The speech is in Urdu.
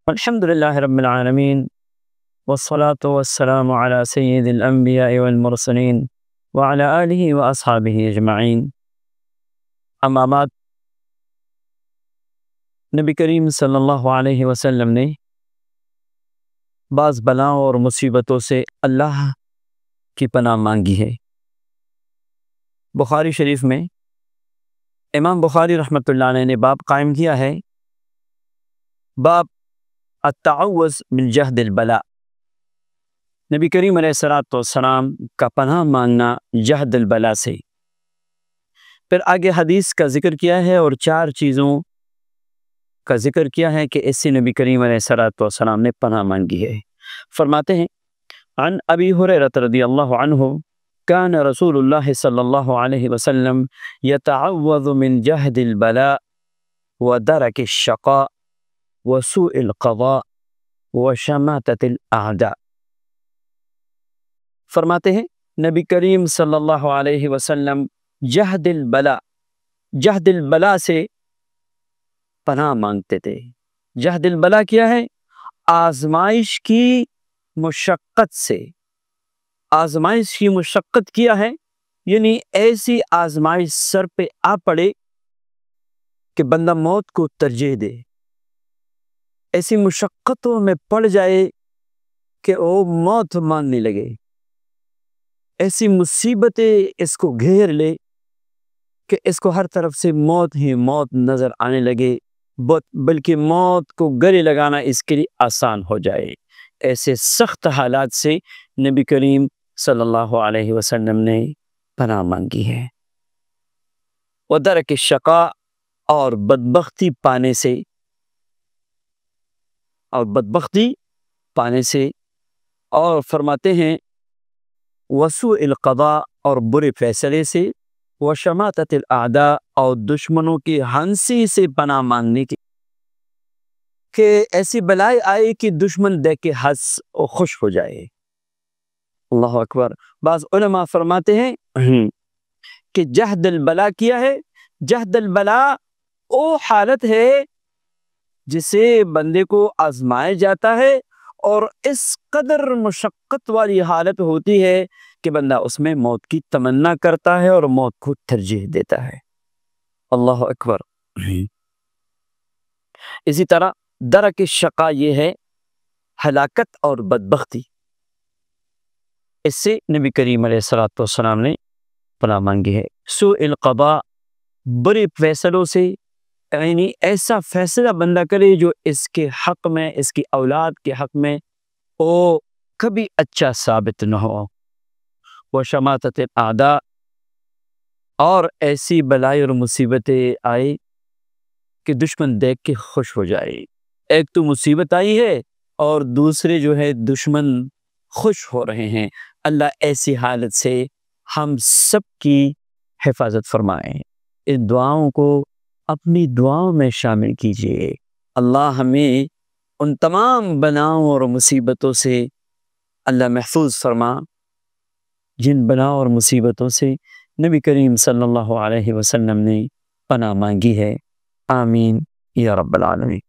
الحمد لله رب العالمين والصلاة والسلام على سيد الأنبياء والمرسلين وعلى آله وأصحابه أجمعين اما بعد، نبی کریم صلی اللہ علیہ وسلم نے بعض بلاؤں اور مصیبتوں سے اللہ کی پناہ مانگی ہے۔ بخاری شریف میں امام بخاری رحمۃ اللہ علیہ نے باب قائم کیا ہے، باب التعوذ من جہد البلاء، نبی کریم علیہ السلام کا پناہ مانگنا جہد البلاء سے۔ پھر آگے حدیث کا ذکر کیا ہے اور 4 چیزوں کا ذکر کیا ہے کہ اس سے نبی کریم علیہ السلام نے پناہ مانگی ہے۔ فرماتے ہیں عن ابی ہریرہ رضی اللہ عنہ کان رسول اللہ صلی اللہ علیہ وسلم یتعوذ من جہد البلاء ودرک الشقاء وسوء القضاء وشماتۃ الاعداء۔ فرماتے ہیں نبی کریم صلی اللہ علیہ وسلم جہد البلاء سے پناہ مانگتے تھے۔ جہد البلاء کیا ہے؟ آزمائش کی مشقت سے۔ آزمائش کی مشقت کیا ہے؟ یعنی ایسی آزمائش سر پہ آ پڑے کہ بندہ موت کو ترجیح دے، ایسی مشقتوں میں پڑ جائے کہ وہ موت ماننے لگے، ایسی مصیبتیں اس کو گھیر لے کہ اس کو ہر طرف سے موت ہی موت نظر آنے لگے، بلکہ موت کو گلے لگانا اس کے لیے آسان ہو جائے۔ ایسے سخت حالات سے نبی کریم صلی اللہ علیہ وسلم نے پناہ مانگی ہے۔ ودرک الشقاء، اور بدبختی پانے سے، اور فرماتے ہیں وسوء القضاء، اور برے فیصلے سے، وشماتۃ الاعداء، اور دشمنوں کی ہنسی سے پناہ مانگنے کی، کہ ایسی بلائے آئے کہ دشمن دیکھ کے ہنس اور خوش ہو جائے۔ اللہ اکبر۔ بعض علماء فرماتے ہیں کہ جہد البلاء کیا ہے؟ جہد البلاء وہ حالت ہے جسے بندے کو آزمایا جاتا ہے اور اس قدر مشقت والی حالت ہوتی ہے کہ بندہ اس میں موت کی تمنا کرتا ہے اور موت کو ترجیح دیتا ہے۔ اللہ اکبر۔ اسی طرح درک الشقاء یہ ہے ہلاکت اور بدبختی، اس سے نبی کریم علیہ السلام نے پناہ مانگی ہے۔ سوء القضاء، برے فیصلوں سے، یعنی ایسا فیصلہ بندہ کرے جو اس کے حق میں، اس کی اولاد کے حق میں وہ کبھی اچھا ثابت نہ ہو۔ وشماتۃ الاعداء، اور ایسی بلائی اور مصیبتیں آئے کہ دشمن دیکھ کے خوش ہو جائے۔ ایک تو مصیبت آئی ہے اور دوسرے جو ہے دشمن خوش ہو رہے ہیں۔ اللہ ایسی حالت سے ہم سب کی حفاظت فرمائے۔ ان دعاؤں کو اپنی دعاؤں میں شامل کیجئے۔ اللہ ہمیں ان تمام بلاؤں اور مصیبتوں سے اللہ محفوظ فرما جن بلاؤں اور مصیبتوں سے نبی کریم صلی اللہ علیہ وسلم نے پناہ مانگی ہے۔ آمین یا رب العالمین۔